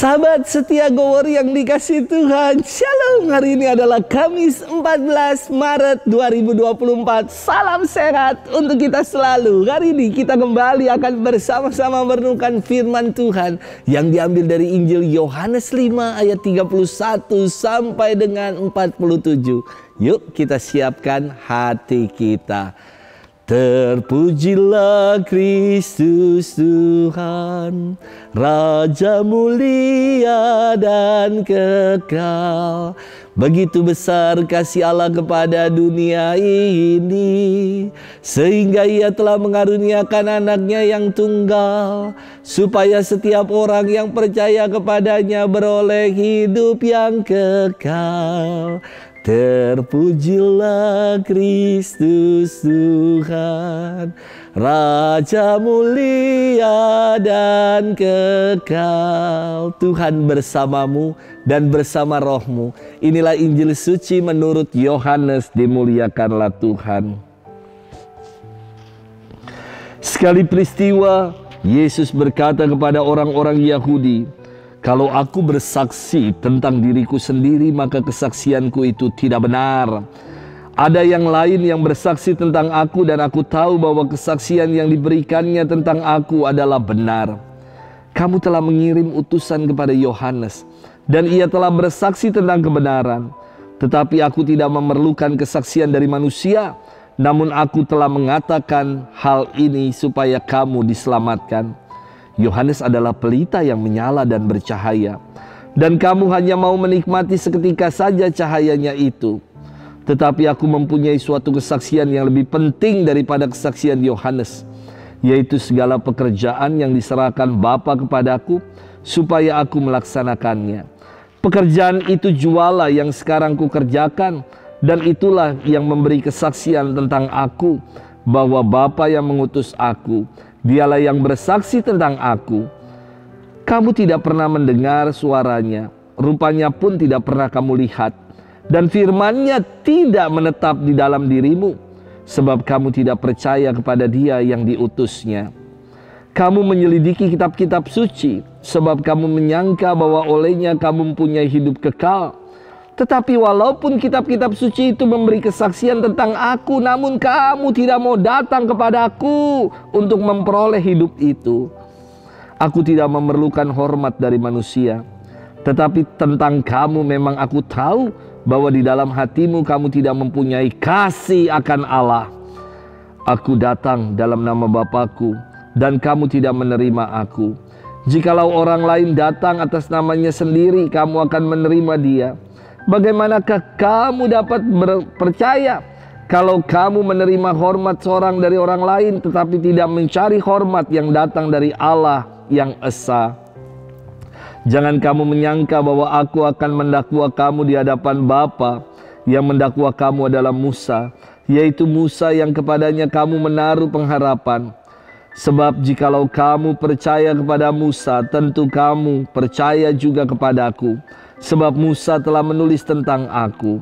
Sahabat setia Gowor yang dikasih Tuhan, Shalom. Hari ini adalah Kamis 14 Maret 2024. Salam sehat untuk kita selalu. Hari ini kita kembali akan bersama-sama merenungkan firman Tuhan yang diambil dari Injil Yohanes 5 ayat 31 sampai dengan 47. Yuk kita siapkan hati kita. Terpujilah Kristus Tuhan, Raja mulia dan kekal. Begitu besar kasih Allah kepada dunia ini, sehingga Ia telah mengaruniakan anaknya yang tunggal, supaya setiap orang yang percaya kepadanya beroleh hidup yang kekal. Terpujilah Kristus Tuhan, Raja mulia dan kekal. Tuhan bersamamu dan bersama rohmu. Inilah Injil suci menurut Yohanes, dimuliakanlah Tuhan. Sekali peristiwa, Yesus berkata kepada orang-orang Yahudi, "Kalau aku bersaksi tentang diriku sendiri, maka kesaksianku itu tidak benar. Ada yang lain yang bersaksi tentang aku, dan aku tahu bahwa kesaksian yang diberikannya tentang aku adalah benar. Kamu telah mengirim utusan kepada Yohanes, dan ia telah bersaksi tentang kebenaran. Tetapi aku tidak memerlukan kesaksian dari manusia, namun aku telah mengatakan hal ini supaya kamu diselamatkan. Yohanes adalah pelita yang menyala dan bercahaya, dan kamu hanya mau menikmati seketika saja cahayanya itu. Tetapi aku mempunyai suatu kesaksian yang lebih penting daripada kesaksian Yohanes, yaitu segala pekerjaan yang diserahkan Bapa kepadaku, supaya aku melaksanakannya. Pekerjaan itu jualah yang sekarang kukerjakan, dan itulah yang memberi kesaksian tentang aku, bahwa Bapa yang mengutus aku, Dialah yang bersaksi tentang aku. Kamu tidak pernah mendengar suaranya, rupanya pun tidak pernah kamu lihat, dan firman-Nya tidak menetap di dalam dirimu, sebab kamu tidak percaya kepada Dia yang diutusnya. Kamu menyelidiki kitab-kitab suci, sebab kamu menyangka bahwa olehnya kamu mempunyai hidup kekal. Tetapi walaupun kitab-kitab suci itu memberi kesaksian tentang aku, namun kamu tidak mau datang kepadaku untuk memperoleh hidup itu. Aku tidak memerlukan hormat dari manusia, tetapi tentang kamu memang aku tahu bahwa di dalam hatimu kamu tidak mempunyai kasih akan Allah. Aku datang dalam nama Bapa-Ku, dan kamu tidak menerima aku. Jikalau orang lain datang atas namanya sendiri, kamu akan menerima dia. Bagaimanakah kamu dapat percaya kalau kamu menerima hormat seorang dari orang lain, tetapi tidak mencari hormat yang datang dari Allah yang esa? Jangan kamu menyangka bahwa aku akan mendakwa kamu di hadapan Bapa. Yang mendakwa kamu adalah Musa, yaitu Musa yang kepadanya kamu menaruh pengharapan. Sebab jikalau kamu percaya kepada Musa, tentu kamu percaya juga kepadaku, sebab Musa telah menulis tentang aku.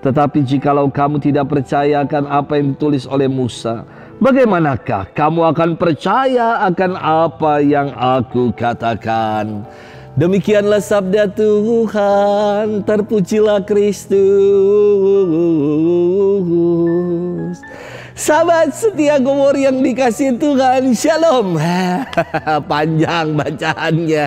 Tetapi jikalau kamu tidak percaya akan apa yang ditulis oleh Musa, bagaimanakah kamu akan percaya akan apa yang aku katakan?" Demikianlah sabda Tuhan. Terpujilah Kristus. Sahabat setia Gowor yang dikasih Tuhan, Shalom. Panjang bacaannya.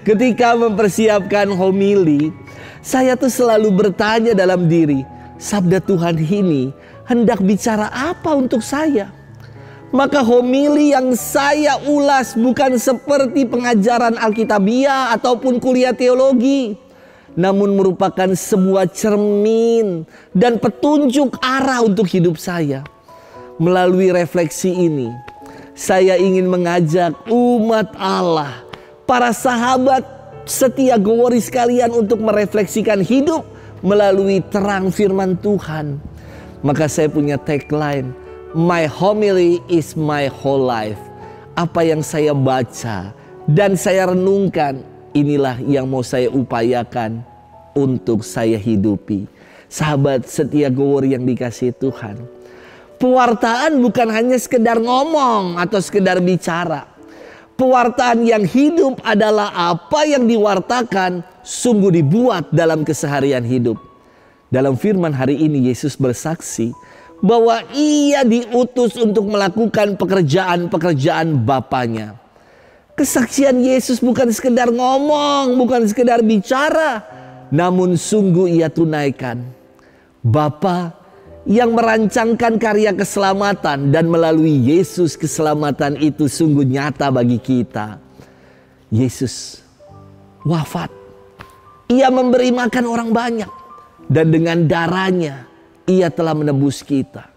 Ketika mempersiapkan homili, saya tuh selalu bertanya dalam diri, sabda Tuhan ini hendak bicara apa untuk saya? Maka homili yang saya ulas bukan seperti pengajaran Alkitabiah ataupun kuliah teologi, namun merupakan sebuah cermin dan petunjuk arah untuk hidup saya. Melalui refleksi ini, saya ingin mengajak umat Allah, para sahabat setia Goworis sekalian, untuk merefleksikan hidup melalui terang firman Tuhan. Maka saya punya tagline, "My homily is my whole life." Apa yang saya baca dan saya renungkan, inilah yang mau saya upayakan untuk saya hidupi. Sahabat setia Gowor yang dikasihi Tuhan, pewartaan bukan hanya sekedar ngomong atau sekedar bicara. Pewartaan yang hidup adalah apa yang diwartakan sungguh dibuat dalam keseharian hidup. Dalam firman hari ini Yesus bersaksi bahwa ia diutus untuk melakukan pekerjaan-pekerjaan Bapanya. Kesaksian Yesus bukan sekedar ngomong, bukan sekedar bicara, namun sungguh ia tunaikan. Bapa yang merancangkan karya keselamatan dan melalui Yesus keselamatan itu sungguh nyata bagi kita. Yesus wafat. Ia memberi makan orang banyak. Dan dengan darahnya ia telah menebus kita.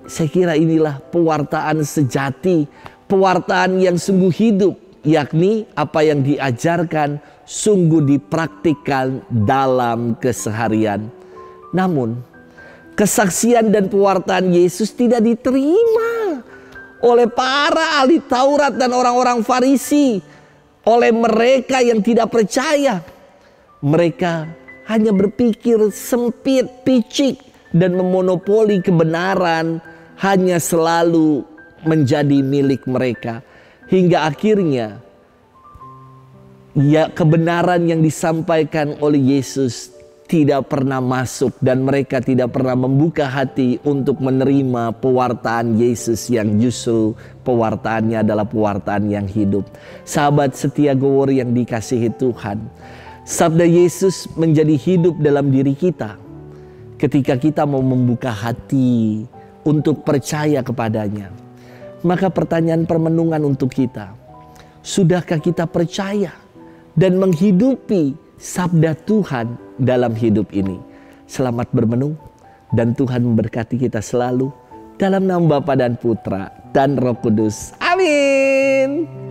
Saya kira inilah pewartaan sejati, pewartaan yang sungguh hidup, yakni apa yang diajarkan sungguh dipraktikkan dalam keseharian. Namun kesaksian dan pewartaan Yesus tidak diterima oleh para ahli Taurat dan orang-orang Farisi, oleh mereka yang tidak percaya. Mereka hanya berpikir sempit, picik, dan memonopoli kebenaran hanya selalu menjadi milik mereka. Hingga akhirnya ya, kebenaran yang disampaikan oleh Yesus tidak pernah masuk dan mereka tidak pernah membuka hati untuk menerima pewartaan Yesus yang justru pewartaannya adalah pewartaan yang hidup. Sahabat setia Gowor yang dikasihi Tuhan, sabda Yesus menjadi hidup dalam diri kita ketika kita mau membuka hati untuk percaya kepadanya. Maka pertanyaan permenungan untuk kita, sudahkah kita percaya dan menghidupi sabda Tuhan dalam hidup ini? Selamat bermenung dan Tuhan memberkati kita selalu dalam nama Bapa dan Putra dan Roh Kudus. Amin.